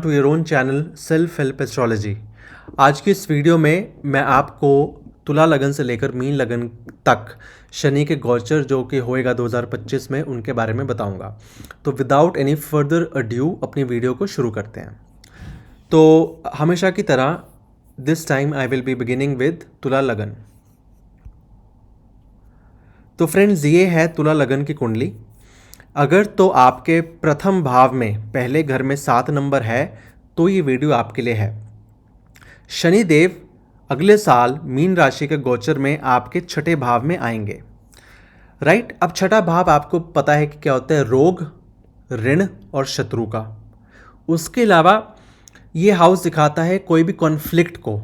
To your own channel self help astrology. आज की इस वीडियो में मैं आपको तुला लगन से लेकर मीन लगन तक शनि के गोचर जो कि होएगा 2025 में उनके बारे में बताऊंगा। तो विदाउट एनी फर्दर अड्यू अपनी वीडियो को शुरू करते हैं। तो हमेशा की तरह this time I will be beginning with तुला लगन। तो फ्रेंड्स, ये है तुला लगन की कुंडली। अगर तो आपके प्रथम भाव में पहले घर में 7 नंबर है तो ये वीडियो आपके लिए है। शनि देव अगले साल मीन राशि के गोचर में आपके छठे भाव में आएंगे। राइट, अब छठा भाव आपको पता है कि क्या होता है, रोग, ऋण और शत्रु का। उसके अलावा ये हाउस दिखाता है कोई भी कॉन्फ्लिक्ट को।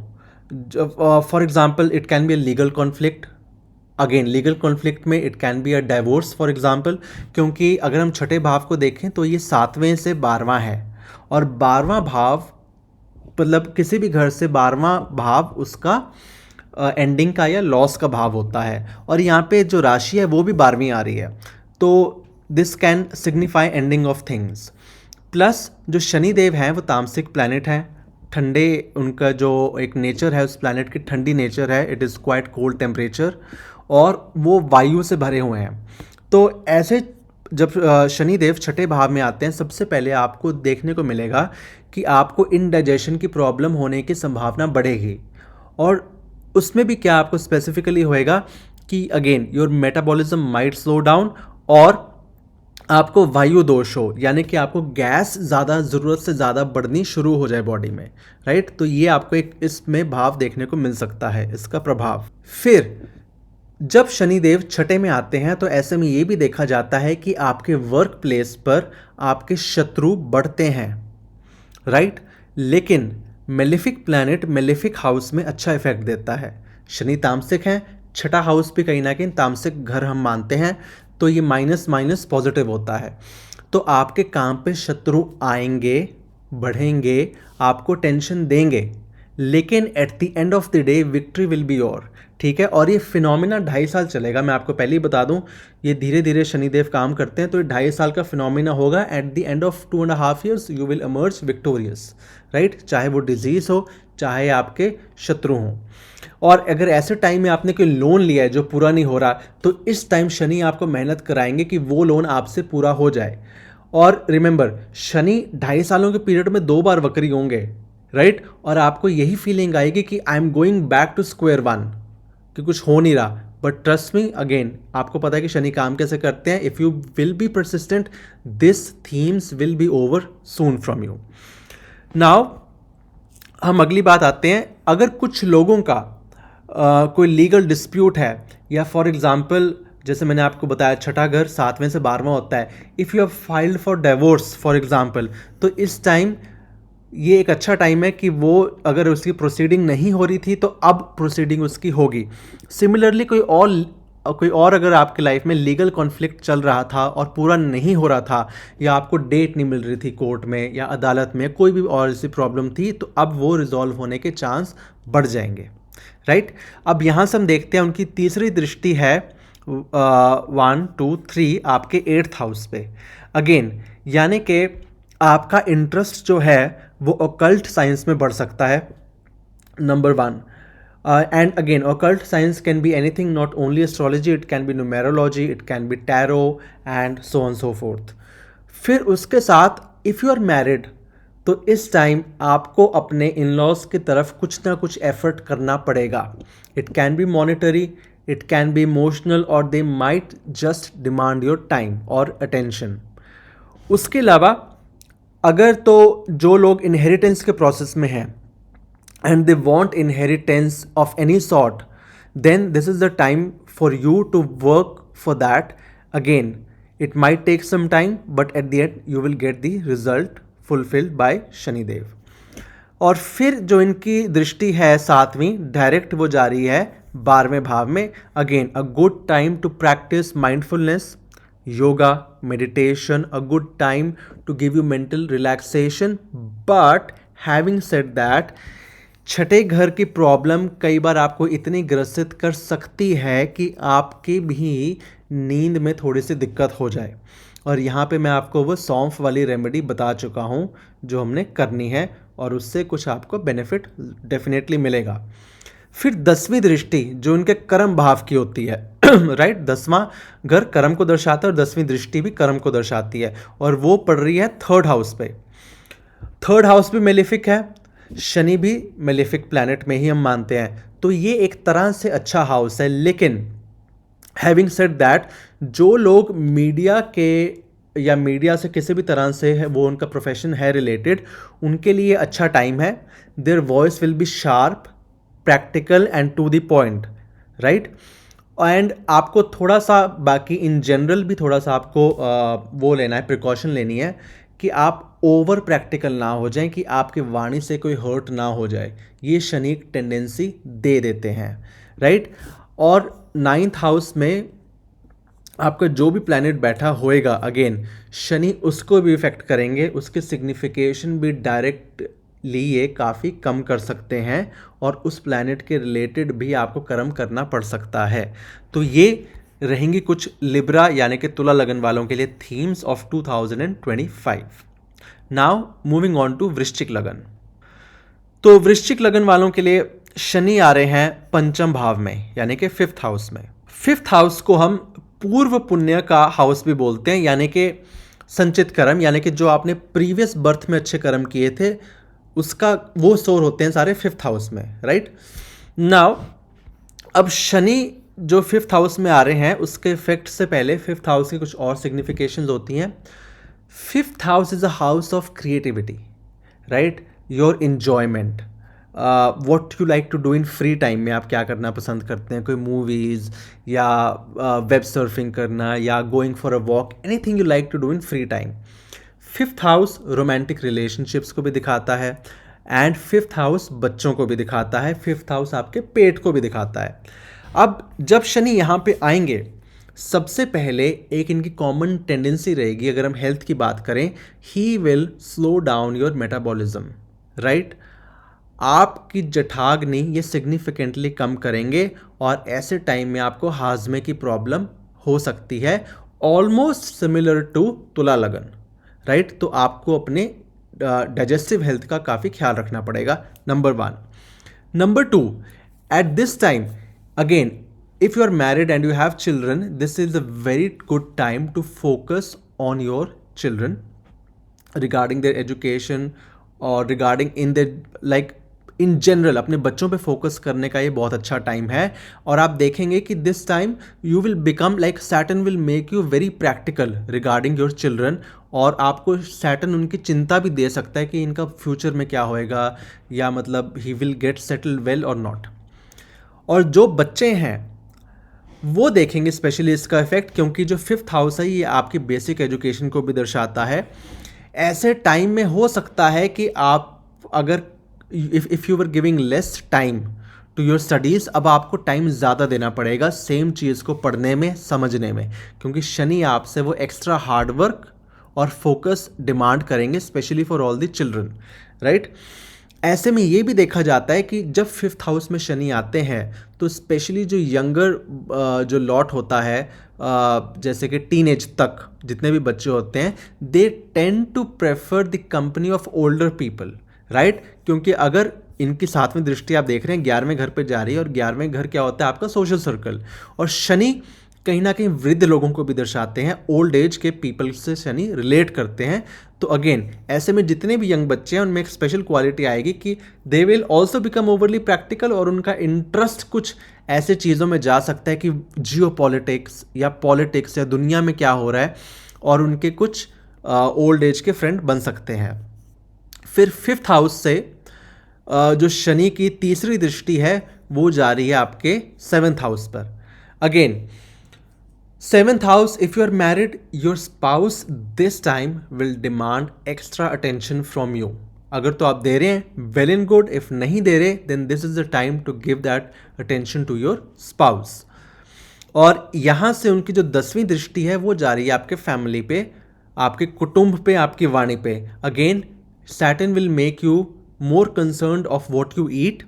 For example it can be a legal conflict. Again legal conflict में it can be a divorce for example, क्योंकि अगर हम छठे भाव को देखें तो ये 7वें से 12वां है और 12वां भाव मतलब किसी भी घर से 12वां भाव उसका एंडिंग का या लॉस का भाव होता है। और यहाँ पे जो राशि है वो भी 12वीं आ रही है, तो this can signify ending of things. Plus जो शनि देव हैं वो तामसिक प्लैनेट हैं, ठंडे उनका जो एक नेचर है उस प्लैनेट की ठंडी नेचर है, it is quite cold temperature, और वो वायु से भरे हुए हैं। तो ऐसे जब शनि देव छठे भाव में आते हैं, सबसे पहले आपको देखने को मिलेगा कि आपको इनडाइजेशन की प्रॉब्लम होने की संभावना बढ़ेगी। और उसमें भी क्या आपको स्पेसिफिकली होएगा कि again your metabolism might slow down और आपको वायु दोष हो, यानी कि आपको गैस ज़्यादा ज़रूरत से ज़्यादा बढ़नी शुरू हो जाए बॉडी में। राइट, तो ये आपको एक इसमें भाव देखने को मिल सकता है, इसका प्रभाव। फिर जब शनिदेव छठे में आते हैं तो ऐसे में ये भी देखा जाता है कि आपके वर्क प्लेस पर आपके शत्रु बढ़ते हैं। राइट, लेकिन मेलेफिक प्लैनेट मेलेफिक हाउस में अच्छा इफेक्ट देता है। शनि तामसिक है, छठा हाउस भी कहीं ना कहीं तामसिक घर हम मानते हैं, तो ये माइनस माइनस पॉजिटिव होता है। तो आपके काम पे शत्रु आएंगे, बढ़ेंगे, आपको टेंशन देंगे, लेकिन eight the end of the day victory will be your. ठीक है, और ये फिनोमिना 2.5 साल चलेगा। मैं आपको पहले ही बता दूं, ये धीरे धीरे शनिदेव काम करते हैं, तो ये 2.5 साल का फिनोमिना होगा। Eight the end of 2.5 years you will emerge victorious. Right, चाहे वो डिजीज हो, चाहे आपके शत्रु हों। और अगर ऐसे टाइम में आपने कोई लोन लिया है जो पूरा नहीं हो रहा, तो इस टाइम शनि आपको मेहनत कराएंगे कि वो लोन आपसे पूरा हो जाए। और रिमेंबर, शनि 2.5 सालों के पीरियड में 2 बार वक्री होंगे। राइट, और आपको यही फीलिंग आएगी कि I am going back to square one, कि कुछ हो नहीं रहा। बट ट्रस्ट मी, अगेन आपको पता है कि शनि काम कैसे करते हैं। If you will B persistent, this themes will be over soon from you. Now हम अगली बात आते हैं। अगर कुछ लोगों का कोई लीगल डिस्प्यूट है, या फॉर एग्जाम्पल जैसे मैंने आपको बताया छठा घर 7वें से 12वां होता है, if you have filed for divorce for example, तो इस टाइम ये एक अच्छा टाइम है कि वो अगर उसकी प्रोसीडिंग नहीं हो रही थी तो अब प्रोसीडिंग उसकी होगी। सिमिलरली कोई और अगर आपके लाइफ में लीगल कॉन्फ्लिक्ट चल रहा था और पूरा नहीं हो रहा था, या आपको डेट नहीं मिल रही थी कोर्ट में या अदालत में, कोई भी और ऐसी प्रॉब्लम थी, तो अब वो रिजॉल्व होने के चांस बढ़ जाएंगे। राइट, अब यहाँ से हम देखते हैं उनकी तीसरी दृष्टि है 1 2 3 आपके 8th हाउस पे। अगेन यानी कि आपका इंटरेस्ट जो है वो ऑकल्ट साइंस में बढ़ सकता है, number 1। And again occult science can be anything, not only astrology, it can B numerology, it can B tarot and so on so fourth. फिर उसके साथ इफ़ यू आर मैरिड, तो इस टाइम आपको अपने इन लॉज की तरफ कुछ ना कुछ एफर्ट करना पड़ेगा। It can be monetary, it can be emotional, और they might just demand your time और अटेंशन। उसके अलावा अगर तो जो लोग इनहेरिटेंस के प्रोसेस में हैं and they want inheritance of any sort, then this is the time for you to work for that. Again it might take some time, but at the end you will get the result fulfilled by Shanidev. और फिर जो इनकी दृष्टि है 7वीं, direct वो जा रही है 12वें भाव में। Again a good time to practice mindfulness, yoga, meditation, a good time to give you mental relaxation. But having said that, छठे घर की प्रॉब्लम कई बार आपको इतनी ग्रसित कर सकती है कि आपकी भी नींद में थोड़ी सी दिक्कत हो जाए। और यहाँ पे मैं आपको वो सौंफ वाली रेमेडी बता चुका हूँ जो हमने करनी है, और उससे कुछ आपको बेनिफिट डेफिनेटली मिलेगा। फिर 10वीं दृष्टि जो उनके कर्म भाव की होती है राइट, 10वां घर कर्म को दर्शाता है और 10वीं दृष्टि भी कर्म को दर्शाती है, और वो पड़ रही है थर्ड हाउस पे। थर्ड हाउस भी मेलेफिक है, शनि भी मेलेफिक प्लैनेट में ही हम मानते हैं, तो ये एक तरह से अच्छा हाउस है। लेकिन हैविंग सेड दैट, जो लोग मीडिया के या मीडिया से किसी भी तरह से है, वो उनका प्रोफेशन है रिलेटेड, उनके लिए अच्छा टाइम है। Their voice will be sharp, practical and to the point, right. And आपको थोड़ा सा बाकी इन जनरल भी थोड़ा सा आपको वो लेना है, प्रिकॉशन लेनी है कि आप ओवर प्रैक्टिकल ना हो जाएं, कि आपकी वाणी से कोई हर्ट ना हो जाए। ये शनि एक टेंडेंसी दे देते हैं, राइट। और 9th हाउस में आपका जो भी प्लैनेट बैठा होएगा, अगेन शनि उसको भी इफेक्ट करेंगे, उसके सिग्निफिकेशन भी डायरेक्टली ये काफ़ी कम कर सकते हैं, और उस प्लैनेट के रिलेटेड भी आपको कर्म करना पड़ सकता है। तो ये रहेंगी कुछ लिब्रा यानी कि तुला लगन वालों के लिए themes of 2025। Now moving on to वृश्चिक लगन। तो वृश्चिक लगन वालों के लिए शनि आ रहे हैं पंचम भाव में यानी कि 5th हाउस में। 5th हाउस को हम पूर्व पुण्य का हाउस भी बोलते हैं, यानी कि संचित कर्म, यानी कि जो आपने प्रीवियस बर्थ में अच्छे कर्म किए थे उसका वो स्टोर होते हैं सारे 5th हाउस में, राइट। नाउ अब शनि जो 5th हाउस में आ रहे हैं उसके इफेक्ट से पहले 5th हाउस की कुछ और सिग्निफिकेशंस होती हैं। 5th house is a house of creativity, right, your enjoyment, what you like to do in free time में, आप क्या करना पसंद करते हैं, कोई मूवीज़ या वेब सर्फिंग करना या going for a walk, anything you like to do in free time. 5th house romantic relationships को भी दिखाता है, एंड 5th हाउस बच्चों को भी दिखाता है, 5th हाउस आपके पेट को भी दिखाता है। अब जब शनि यहाँ पे आएंगे, सबसे पहले एक इनकी कॉमन टेंडेंसी रहेगी, अगर हम हेल्थ की बात करें, he will slow down your metabolism, right. आपकी जठाग्नि ये सिग्निफिकेंटली कम करेंगे, और ऐसे टाइम में आपको हाजमे की प्रॉब्लम हो सकती है, ऑलमोस्ट सिमिलर टू तुला लगन, राइट। तो आपको अपने डाइजेस्टिव हेल्थ का काफ़ी ख्याल रखना पड़ेगा, number 1। Number 2, at this time again, if you are married and you have children, this is a very good time to focus on your children regarding their education or regarding in their like in general अपने बच्चों पे focus करने का ये बहुत अच्छा time है। और आप देखेंगे कि this time you will become like Saturn will make you very practical regarding your children, और आपको सैटर्न उनकी चिंता भी दे सकता है कि इनका फ्यूचर में क्या होएगा, या मतलब he will get settled well और नॉट। और जो बच्चे हैं वो देखेंगे स्पेशली इसका इफेक्ट, क्योंकि जो 5th हाउस है ये आपकी बेसिक एजुकेशन को भी दर्शाता है। ऐसे टाइम में हो सकता है कि आप अगर if you were giving less time to your studies, अब आपको टाइम ज़्यादा देना पड़ेगा सेम चीज़ को पढ़ने में, समझने में, क्योंकि शनि आपसे वो एक्स्ट्रा हार्डवर्क और फोकस डिमांड करेंगे, specially for all the children, right. ऐसे में ये भी देखा जाता है कि जब 5th हाउस में शनि आते हैं तो स्पेशली जो यंगर जो लॉट होता है, जैसे कि टीनेज तक जितने भी बच्चे होते हैं, they tend to prefer the company of older people, right. क्योंकि अगर इनकी 7वीं दृष्टि आप देख रहे हैं 11वें घर पे जा रही है, और 11वें घर क्या होता है आपका सोशल सर्कल, और शनि कहीं ना कहीं वृद्ध लोगों को भी दर्शाते हैं, ओल्ड एज के पीपल से शनि रिलेट करते हैं। तो अगेन ऐसे में जितने भी यंग बच्चे हैं उनमें एक स्पेशल क्वालिटी आएगी कि they will also become overly practical, और उनका इंटरेस्ट कुछ ऐसे चीज़ों में जा सकता है कि जियो पॉलिटिक्स या पॉलिटिक्स या दुनिया में क्या हो रहा है, और उनके कुछ ओल्ड एज के फ्रेंड बन सकते हैं। फिर 5th हाउस से जो शनि की तीसरी दृष्टि है वो जा रही है आपके 7th हाउस पर। Again 7th house, if you are married, your spouse this time will demand extra attention from you. अगर तो आप दे रहे हैं well and good, if नहीं दे रहे then this is the time to give that attention to your spouse. और यहाँ से उनकी जो 10वीं दृष्टि है वो जा रही है आपके फैमिली पे, आपके कुटुंब पे, आपकी वाणी पे। Again Saturn will make you more concerned of what you eat,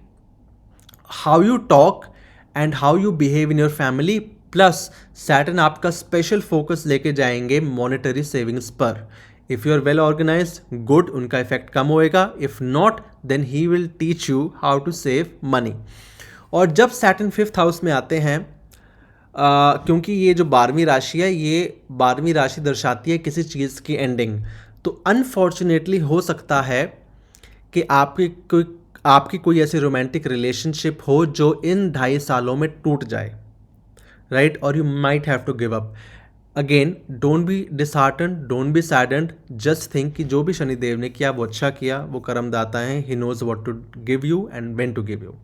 how you talk and how you behave in your family, plus Saturn आपका स्पेशल फोकस लेके जाएंगे मॉनेटरी सेविंग्स पर। If you are well organise, good, उनका effect कम होएगा। If not, then he will teach you how to save money. और जब Saturn 5th house में आते हैं, क्योंकि ये जो 12वीं राशि है, ये 12वीं राशि दर्शाती है किसी चीज़ की एंडिंग, तो अनफॉर्चुनेटली हो सकता है कि आपकी कोई ऐसी रोमांटिक रिलेशनशिप हो जो इन 2.5 सालों में टूट जाए, राइट? और you might have to give up. Again, don't be disheartened, don't be saddened, just think कि जो भी शनिदेव ने किया वो अच्छा किया, वो कर्मदाता है, he knows what to give you and when to give you.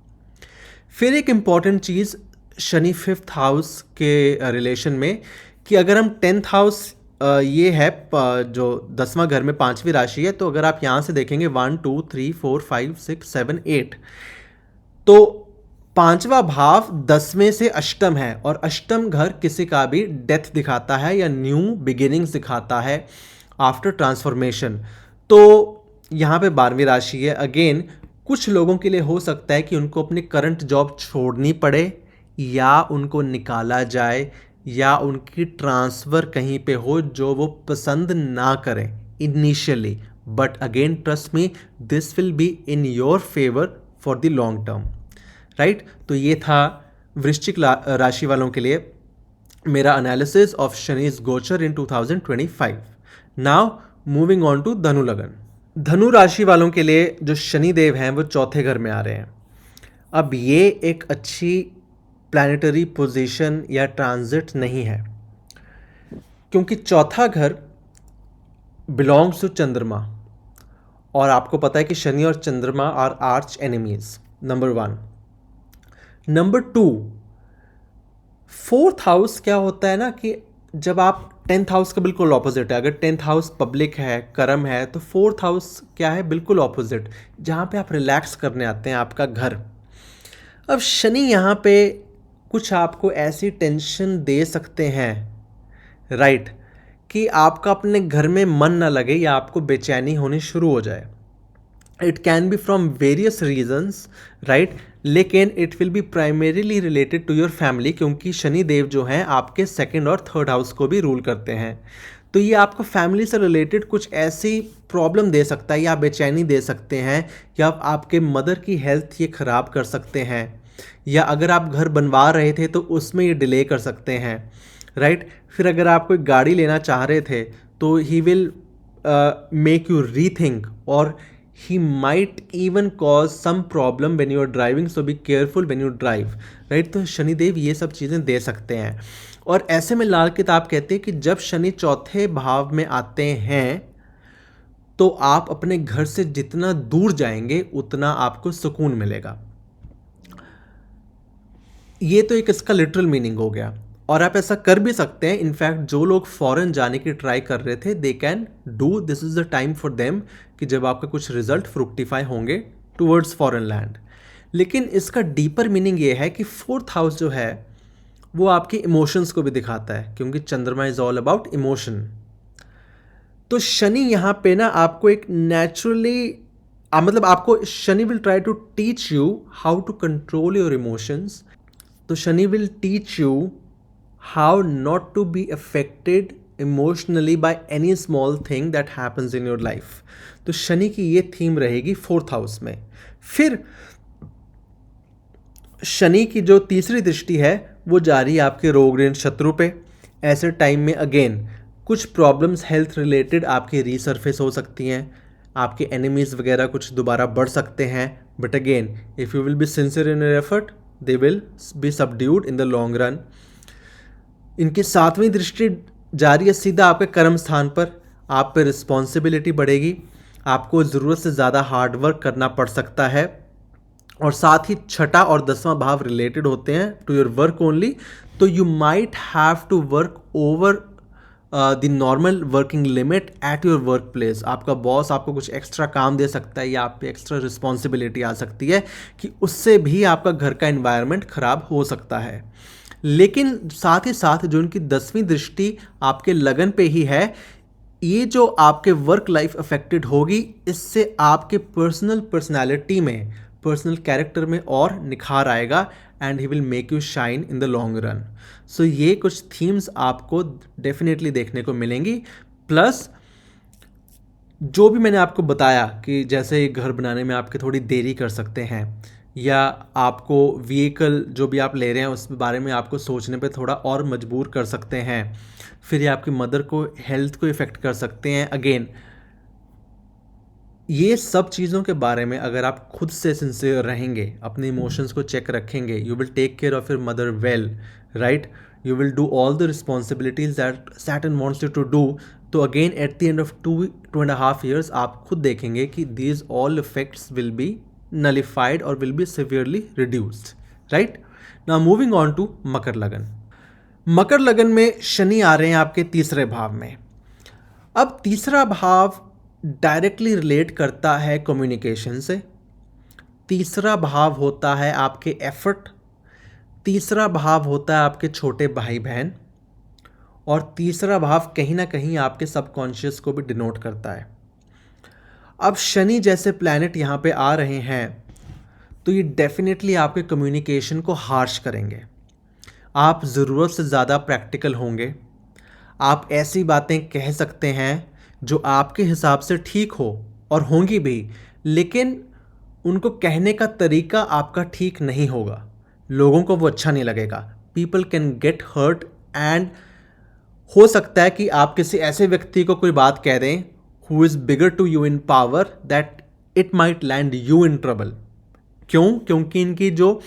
फिर एक इम्पॉर्टेंट चीज़ शनि 5th हाउस के रिलेशन में, कि अगर हम 10th हाउस, ये है जो 10वां घर में 5वीं राशि है, तो अगर आप यहाँ से देखेंगे 1 2 3 4 5 6 7 8, तो 5वां भाव 10वें से अष्टम है, और अष्टम घर किसी का भी डेथ दिखाता है या न्यू बिगिनिंग्स दिखाता है आफ्टर ट्रांसफॉर्मेशन। तो यहाँ पे 12वीं राशि है। अगेन, कुछ लोगों के लिए हो सकता है कि उनको अपनी करंट जॉब छोड़नी पड़े, या उनको निकाला जाए, या उनकी ट्रांसफ़र कहीं पे हो जो वो पसंद ना करें initially. But again trust me, this will be in your favour for the long term, right? तो ये था वृश्चिक राशि वालों के लिए मेरा एनालिसिस ऑफ शनि's गोचर इन 2025। नाउ मूविंग ऑन टू धनु लगन। धनु राशि वालों के लिए जो शनिदेव हैं वो 4थे घर में आ रहे हैं। अब ये एक अच्छी प्लैनेटरी पोजीशन या ट्रांजिट नहीं है, क्योंकि 4था घर बिलोंग्स टू चंद्रमा, और आपको पता है कि शनि और चंद्रमा are arch enemies, number 1। Number 2, 4th house क्या होता है ना, कि जब आप 10th हाउस का बिल्कुल ऑपोजिट है। अगर 10th हाउस पब्लिक है, कर्म है, तो 4th हाउस क्या है, बिल्कुल ऑपोजिट, जहाँ पे आप रिलैक्स करने आते हैं, आपका घर। अब शनि यहाँ पे कुछ आपको ऐसी टेंशन दे सकते हैं, राइट, कि आपका अपने घर में मन ना लगे या आपको बेचैनी होनी शुरू हो जाए। It can be from various reasons, right, लेकिन it will be primarily related to your family, क्योंकि शनि देव जो हैं आपके 2nd और 3rd हाउस को भी रूल करते हैं। तो ये आपको फैमिली से रिलेटेड कुछ ऐसी प्रॉब्लम दे सकता है, या बेचैनी दे सकते हैं, या आपके मदर की हेल्थ ये ख़राब कर सकते हैं, या अगर आप घर बनवा रहे थे तो उसमें ये डिले कर सकते हैं, राइट? फिर अगर आप कोई गाड़ी लेना चाह रहे थे तो ही विल मेक यू रीथिंक, और he might even cause some problem when you are driving, so be careful when you drive, right? तो शनिदेव ये सब चीज़ें दे सकते हैं। और ऐसे में लाल किताब कहते हैं कि जब शनि 4थे भाव में आते हैं तो आप अपने घर से जितना दूर जाएंगे उतना आपको सुकून मिलेगा। ये तो एक इसका लिटरल मीनिंग हो गया, और आप ऐसा कर भी सकते हैं। इनफैक्ट जो लोग फॉरेन जाने की ट्राई कर रहे थे, they can do, this is the time for them, कि जब आपके कुछ रिजल्ट फ्रुक्टिफाई होंगे टूवर्ड्स फॉरेन लैंड। लेकिन इसका डीपर मीनिंग ये है कि 4th हाउस जो है वो आपके इमोशंस को भी दिखाता है, क्योंकि चंद्रमा इज ऑल अबाउट इमोशन। तो शनि यहाँ पे ना आपको एक नेचुरली, मतलब आपको Shani will try to teach you how to control your emotions. तो Shani will teach you how not to be affected emotionally by any small thing that happens in your life। तो शनि की ये थीम रहेगी 4th हाउस में। फिर शनि की जो तीसरी दृष्टि है वो जा रही है आपके रोग ऋण शत्रु पे। ऐसे टाइम में अगेन कुछ प्रॉब्लम्स हेल्थ रिलेटेड आपकी रीसर्फेस हो सकती हैं, आपके एनिमीज़ वगैरह कुछ दोबारा बढ़ सकते हैं। But again if you will be sincere in your effort, they will be subdued in the long run. इनकी 7वीं दृष्टि जारी है सीधा आपके कर्म स्थान पर। आप पे रिस्पॉन्सिबिलिटी बढ़ेगी, आपको ज़रूरत से ज़्यादा हार्ड वर्क करना पड़ सकता है, और साथ ही 6ठा और 10वां भाव रिलेटेड होते हैं टू योर वर्क ओनली। तो you might have to work over the normal working limit at your work place. आपका बॉस आपको कुछ एक्स्ट्रा काम दे सकता है, या आप पे एक्स्ट्रा रिस्पॉन्सिबिलिटी आ सकती है कि उससे भी आपका घर का एनवायरनमेंट ख़राब हो सकता है। लेकिन साथ ही साथ जो उनकी 10वीं दृष्टि आपके लगन पे ही है, ये जो आपके वर्क लाइफ अफेक्टेड होगी, इससे आपके पर्सनल पर्सनैलिटी में, पर्सनल कैरेक्टर में और निखार आएगा, and he will make you shine in the long run. So ये कुछ थीम्स आपको डेफिनेटली देखने को मिलेंगी। प्लस जो भी मैंने आपको बताया कि जैसे घर बनाने में आपके थोड़ी देरी कर सकते हैं, या आपको व्हीकल जो भी आप ले रहे हैं उस बारे में आपको सोचने पे थोड़ा और मजबूर कर सकते हैं, फिर ये आपकी मदर को हेल्थ को इफ़ेक्ट कर सकते हैं। अगेन ये सब चीज़ों के बारे में अगर आप खुद से सिंसियर रहेंगे, अपने इमोशंस को चेक रखेंगे, you will take care of your mother well, right, you will do all the responsibilities that Saturn wants you to do. तो again at the end of 2.5 years आप खुद देखेंगे कि these all effects will be nullified और will be severely reduced, right. Now moving on to Makar lagna. Makar लगन में शनि आ रहे हैं आपके तीसरे भाव में। अब तीसरा भाव डायरेक्टली रिलेट करता है कम्युनिकेशन से, तीसरा भाव होता है आपके एफर्ट, तीसरा भाव होता है आपके छोटे भाई बहन, और तीसरा भाव कहीं ना कहीं आपके सबकॉन्शियस को भी डिनोट करता है। अब शनि जैसे प्लैनेट यहाँ पे आ रहे हैं तो ये डेफिनेटली आपके कम्युनिकेशन को हार्श करेंगे। आप ज़रूरत से ज़्यादा प्रैक्टिकल होंगे, आप ऐसी बातें कह सकते हैं जो आपके हिसाब से ठीक हो और होंगी भी, लेकिन उनको कहने का तरीका आपका ठीक नहीं होगा, लोगों को वो अच्छा नहीं लगेगा। People can get hurt and हो सकता है कि आप किसी ऐसे व्यक्ति को कोई बात कह दें who is bigger to you in power that it might land you in trouble. क्यों? क्योंकि इनकी जो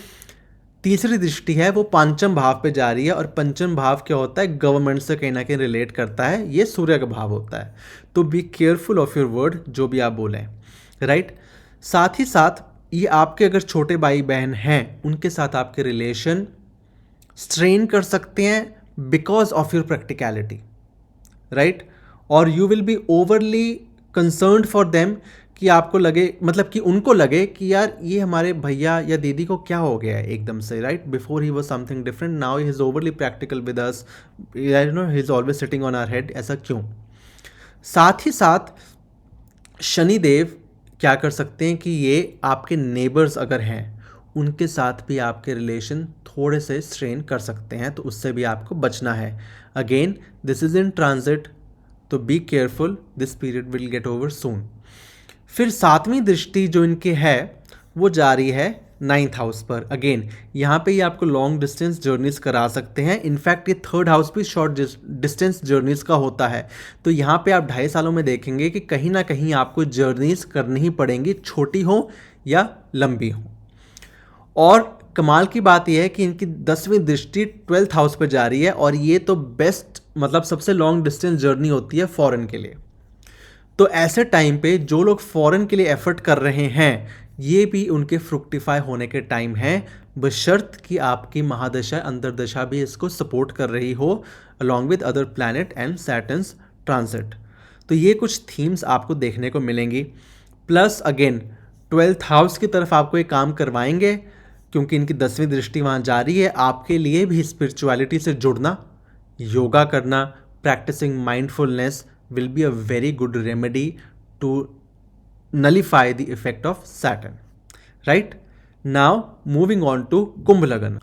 तीसरी दृष्टि है वो पंचम भाव पे जा रही है, और पंचम भाव क्या होता है, गवर्नमेंट से कहीं ना कहीं रिलेट करता है, ये सूर्य का भाव होता है। तो be careful of your word, जो भी आप बोलें, राइट। साथ ही साथ ये आपके अगर छोटे भाई बहन हैं उनके साथ आपके रिलेशन स्ट्रेन कर सकते हैं because of your practicality, right. और you will be overly concerned for them, कि आपको लगे, मतलब कि उनको लगे कि यार ये हमारे भैया या दीदी को क्या हो गया है एकदम से, right. Before he was something different, now he is overly practical with us, you know, he is always sitting on our head, ऐसा क्यों। साथ ही साथ शनिदेव क्या कर सकते हैं कि ये आपके नेबर्स अगर हैं उनके साथ भी आपके रिलेशन थोड़े से स्ट्रेन कर सकते हैं, तो उससे भी आपको बचना है। Again this is in transit, तो be careful, this period will get over soon. फिर सातवीं दृष्टि जो इनके है वो जा रही है 9th हाउस पर। अगेन यहाँ पे ये आपको लॉन्ग डिस्टेंस जर्नीज करा सकते हैं। इनफैक्ट ये 3rd हाउस भी शॉर्ट डिस्टेंस जर्नीज का होता है। तो यहाँ पे आप 2.5 सालों में देखेंगे कि कहीं ना कहीं आपको जर्नीज करनी ही पड़ेंगी, छोटी हो या लंबी हो। और कमाल की बात यह है कि इनकी 10वीं दृष्टि 12th हाउस पर जा रही है, और ये तो बेस्ट, मतलब सबसे लॉन्ग डिस्टेंस जर्नी होती है फॉरेन के लिए। तो ऐसे टाइम पे जो लोग फॉरेन के लिए एफर्ट कर रहे हैं, ये भी उनके फ्रुक्टिफाई होने के टाइम है, बशर्त कि आपकी महादशा अंतरदशा भी इसको सपोर्ट कर रही हो, along with other planet and Saturn's transit. तो ये कुछ थीम्स आपको देखने को मिलेंगी। प्लस अगेन 12th हाउस की तरफ आपको एक काम करवाएंगे, क्योंकि इनकी 10वीं दृष्टि वहाँ जा रही है। आपके लिए भी स्पिरिचुअलिटी से जुड़ना, योगा करना, practising mindfulness will be a very good remedy to nullify the effect of Saturn, right? Now moving on to कुंभ लगन।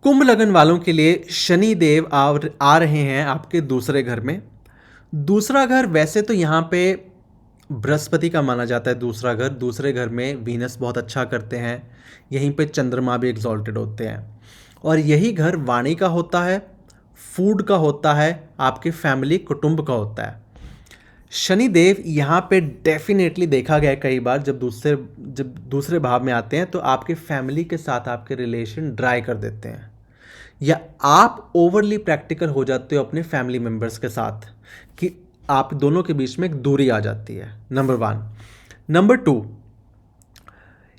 कुंभ लगन वालों के लिए शनि देव आ रहे हैं आपके दूसरे घर में। दूसरा घर वैसे तो यहाँ पे बृहस्पति का माना जाता है दूसरा घर। दूसरे घर में वीनस बहुत अच्छा करते हैं, यहीं पे चंद्रमा भी एग्जॉल्टेड होते हैं, और यही घर वाणी का होता है, फूड का होता है, आपके फैमिली कुटुंब का होता है। शनिदेव यहाँ पे डेफिनेटली देखा गया है कई बार, जब दूसरे भाव में आते हैं तो आपके फैमिली के साथ आपके रिलेशन ड्राई कर देते हैं, या आप ओवरली प्रैक्टिकल हो जाते हो अपने फैमिली मेम्बर्स के साथ, कि आप दोनों के बीच में एक दूरी आ जाती है। नंबर 1। नंबर 2,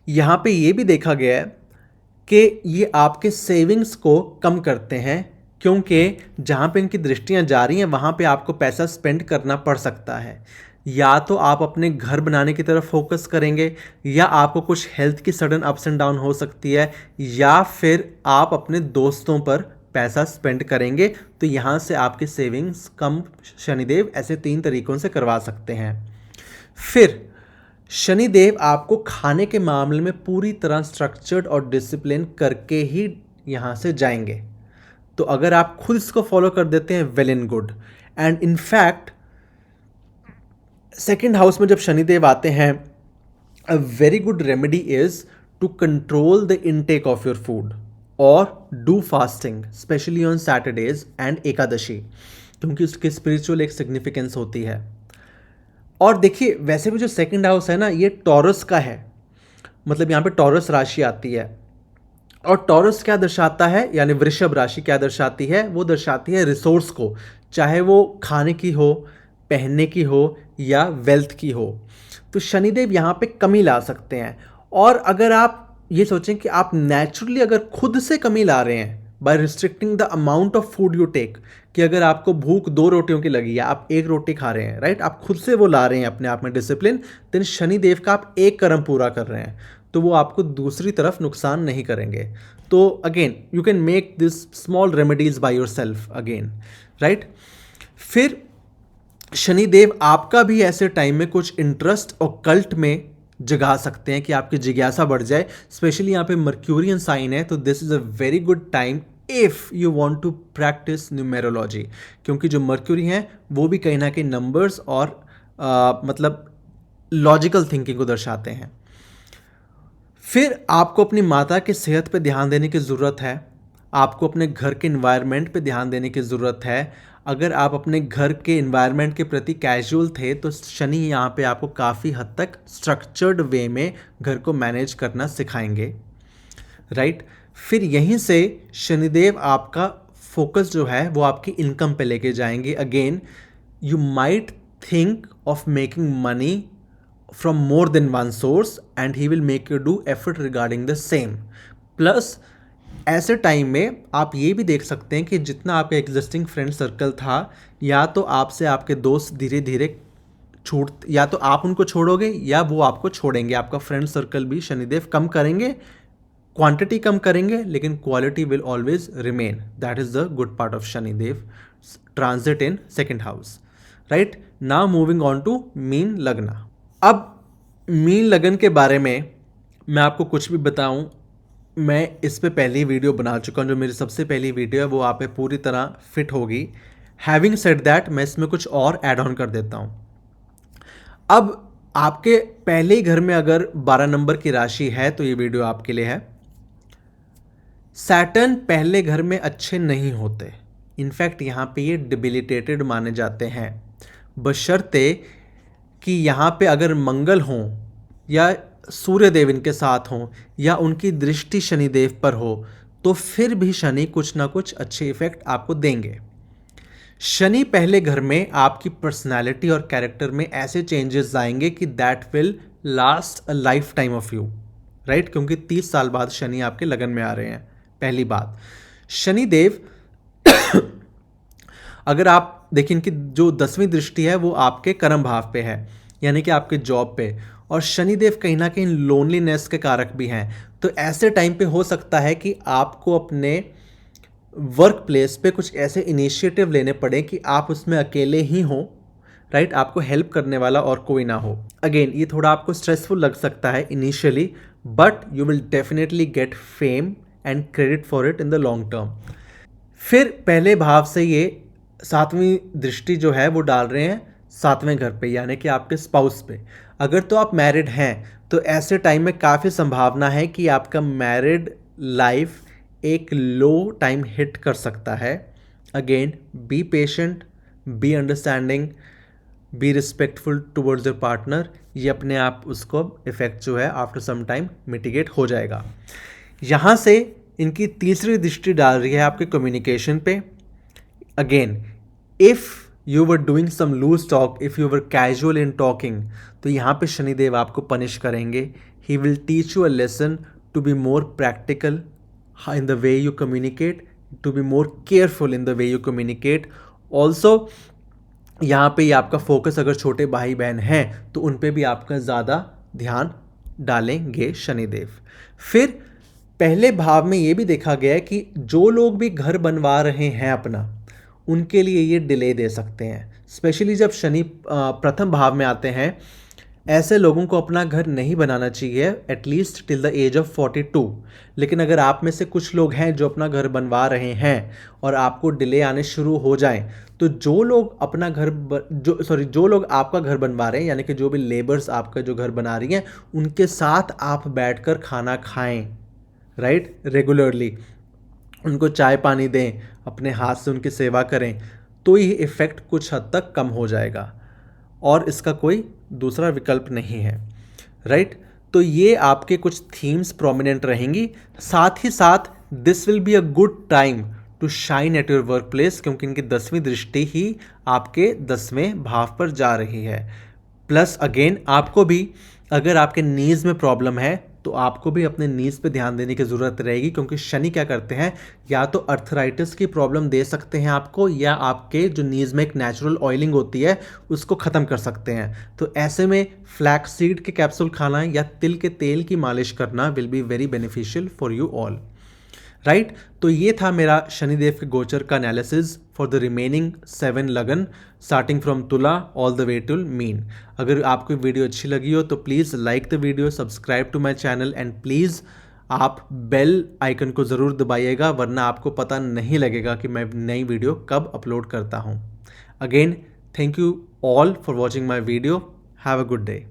यहाँ पे ये भी देखा गया है कि ये आपके सेविंग्स को कम करते हैं, क्योंकि जहाँ पे इनकी दृष्टियाँ जा रही हैं वहाँ पे आपको पैसा स्पेंड करना पड़ सकता है। या तो आप अपने घर बनाने की तरफ फोकस करेंगे, या आपको कुछ हेल्थ की सडन अप्स एंड डाउन हो सकती है, या फिर आप अपने दोस्तों पर पैसा स्पेंड करेंगे। तो यहाँ से आपकी सेविंग्स कम शनिदेव ऐसे 3 तरीकों से करवा सकते हैं। फिर शनिदेव आपको खाने के मामले में पूरी तरह स्ट्रक्चर्ड और डिसिप्लिन करके ही यहाँ से जाएंगे। तो अगर आप खुद इसको फॉलो कर देते हैं, well and good. And in fact second house में जब शनिदेव आते हैं, a very good remedy is to control the intake of your food और do fasting, especially on Saturdays and Ekadashi, क्योंकि उसकी स्पिरिचुअल एक सिग्निफिकेंस होती है। और देखिए, वैसे भी जो सेकंड हाउस है ना, ये टॉरस का है, मतलब यहाँ पे टॉरस राशि आती है। और टॉरस क्या दर्शाता है, यानी वृषभ राशि क्या दर्शाती है, वो दर्शाती है रिसोर्स को, चाहे वो खाने की हो, पहनने की हो या वेल्थ की हो। तो शनिदेव यहाँ पे कमी ला सकते हैं। और अगर आप ये सोचें कि आप नेचुरली अगर खुद से कमी ला रहे हैं by restricting the amount of food you take, कि अगर आपको भूख 2 रोटियों की लगी है, आप 1 रोटी खा रहे हैं, राइट, आप खुद से वो ला रहे हैं अपने आप में डिसिप्लिन, देन शनिदेव का आप एक कर्म पूरा कर रहे हैं, तो वो आपको दूसरी तरफ नुकसान नहीं करेंगे। तो again you can make this small remedies by your self again, right. फिर शनिदेव आपका भी ऐसे टाइम में कुछ इंटरेस्ट और कल्ट में जगा सकते हैं कि आपकी जिज्ञासा बढ़ जाए। स्पेशली यहाँ पे मर्क्यूरियन साइन है, तो this is a very good time if you want to practise numerology, क्योंकि जो मर्क्यूरी हैं वो भी कहीं ना कहीं नंबर्स और मतलब लॉजिकल थिंकिंग को दर्शाते हैं। फिर आपको अपनी माता की सेहत पे ध्यान देने की ज़रूरत है, आपको अपने घर के इन्वायरमेंट पे ध्यान देने की ज़रूरत है। अगर आप अपने घर के इन्वायरमेंट के प्रति कैजुअल थे, तो शनि यहाँ पे आपको काफ़ी हद तक स्ट्रक्चर्ड वे में घर को मैनेज करना सिखाएंगे, राइट। फिर यहीं से शनिदेव आपका फोकस जो है वो आपकी इनकम पे लेके जाएंगे। Again you might think of making money from more than one source and he will make you do effort regarding the same. Plus ऐसे टाइम में आप ये भी देख सकते हैं कि जितना आपका एग्जिस्टिंग फ्रेंड सर्कल था, या तो आपसे आपके दोस्त धीरे धीरे छूट, या तो आप उनको छोड़ोगे या वो आपको छोड़ेंगे। आपका फ्रेंड सर्कल भी शनिदेव कम करेंगे, क्वांटिटी कम करेंगे, लेकिन quality will always remain. That is the good part of Shanidev transit in second house, right. Now moving on to Meen lagna. अब मीन लगन के बारे में मैं आपको कुछ भी बताऊं, मैं इस पे पहली वीडियो बना चुका हूं, जो मेरी सबसे पहली वीडियो है वो आप पे पूरी तरह फिट होगी। हैविंग सेड दैट, मैं इसमें कुछ और ऐड ऑन कर देता हूं। अब आपके पहले ही घर में अगर 12 नंबर की राशि है तो ये वीडियो आपके लिए है। सैटर्न पहले घर में अच्छे नहीं होते, इनफैक्ट यहाँ पे ये डिबिलिटेटेड माने जाते हैं, बशर्ते कि यहाँ पे अगर मंगल हों या सूर्यदेव इनके साथ हों या उनकी दृष्टि शनिदेव पर हो, तो फिर भी शनि कुछ ना कुछ अच्छे इफेक्ट आपको देंगे। शनि पहले घर में आपकी पर्सनालिटी और कैरेक्टर में ऐसे चेंजेस आएंगे कि that will last a life time of you, right, क्योंकि 30 साल बाद शनि आपके लगन में आ रहे हैं। पहली बात, शनिदेव अगर आप देखिए इनकी जो 10वीं दृष्टि है वो आपके कर्म भाव पे है, यानी कि आपके जॉब पे, और शनिदेव कहीं ना कहीं लोनलीनेस के कारक भी हैं। तो ऐसे टाइम पे हो सकता है कि आपको अपने वर्क प्लेस पे कुछ ऐसे इनिशिएटिव लेने पड़े कि आप उसमें अकेले ही हों, राइट, आपको हेल्प करने वाला और कोई ना हो। अगेन ये थोड़ा आपको स्ट्रेसफुल लग सकता है initially, but you will definitely get fame and credit for it in the long term. फिर पहले भाव से ये 7वीं दृष्टि जो है वो डाल रहे हैं 7वें घर पे, यानी कि आपके स्पाउस पे। अगर तो आप मैरिड हैं तो ऐसे टाइम में काफ़ी संभावना है कि आपका मैरिड लाइफ एक लो टाइम हिट कर सकता है। Again be patient, be understanding, be respectful towards your partner. ये अपने आप उसको इफेक्ट जो है आफ्टर सम टाइम मिटिगेट हो जाएगा। यहाँ से इनकी तीसरी दृष्टि डाल रही है आपके कम्युनिकेशन पे। Again if you were doing some loose talk, if you were casual in talking, तो यहाँ पे शनिदेव आपको पनिश करेंगे। He will teach you a lesson to be more practical in the way you communicate, to be more careful in the way you communicate. Also यहाँ पे आपका focus अगर छोटे भाई बहन हैं तो उन पे भी आपका ज़्यादा ध्यान डालेंगे शनिदेव। फिर पहले भाव में ये भी देखा गया है कि जो लोग भी घर बनवा रहे हैं अपना, उनके लिए ये डिले दे सकते हैं, स्पेशली जब शनि प्रथम भाव में आते हैं। ऐसे लोगों को अपना घर नहीं बनाना चाहिए at least till the age of 42। लेकिन अगर आप में से कुछ लोग हैं जो अपना घर बनवा रहे हैं और आपको डिले आने शुरू हो जाएं, तो जो लोग अपना घर जो लोग आपका घर बनवा रहे हैं, यानी कि जो भी लेबर्स आपका जो घर बना रही हैं, उनके साथ आप बैठकर खाना खाएं, राइट, रेगुलरली उनको चाय पानी दें, अपने हाथ से उनकी सेवा करें, तो ये इफ़ेक्ट कुछ हद तक कम हो जाएगा और इसका कोई दूसरा विकल्प नहीं है, राइट। तो ये आपके कुछ थीम्स प्रोमिनेंट रहेंगी। साथ ही साथ this will be a good time to shine at your work place, क्योंकि इनकी 10वीं दृष्टि ही आपके 10वें भाव पर जा रही है। प्लस अगेन आपको भी, अगर आपके नीज में प्रॉब्लम है तो आपको भी अपने नीज पे ध्यान देने की ज़रूरत रहेगी, क्योंकि शनि क्या करते हैं, या तो अर्थराइटिस की प्रॉब्लम दे सकते हैं आपको, या आपके जो नीज में एक नेचुरल ऑयलिंग होती है उसको ख़त्म कर सकते हैं। तो ऐसे में फ्लैक्स सीड के कैप्सूल खाना या तिल के तेल की मालिश करना will be very beneficial for you all, right. तो ये था मेरा शनिदेव के गोचर का analysis for the remaining 7 lagna starting from Tula all the way to Meen. अगर आपको वीडियो अच्छी लगी हो तो please like the video, subscribe to my channel and please आप बेल आइकन को ज़रूर दबाइएगा, वरना आपको पता नहीं लगेगा कि मैं नई वीडियो कब अपलोड करता हूँ। Again thank you all for watching my video. Have a good day.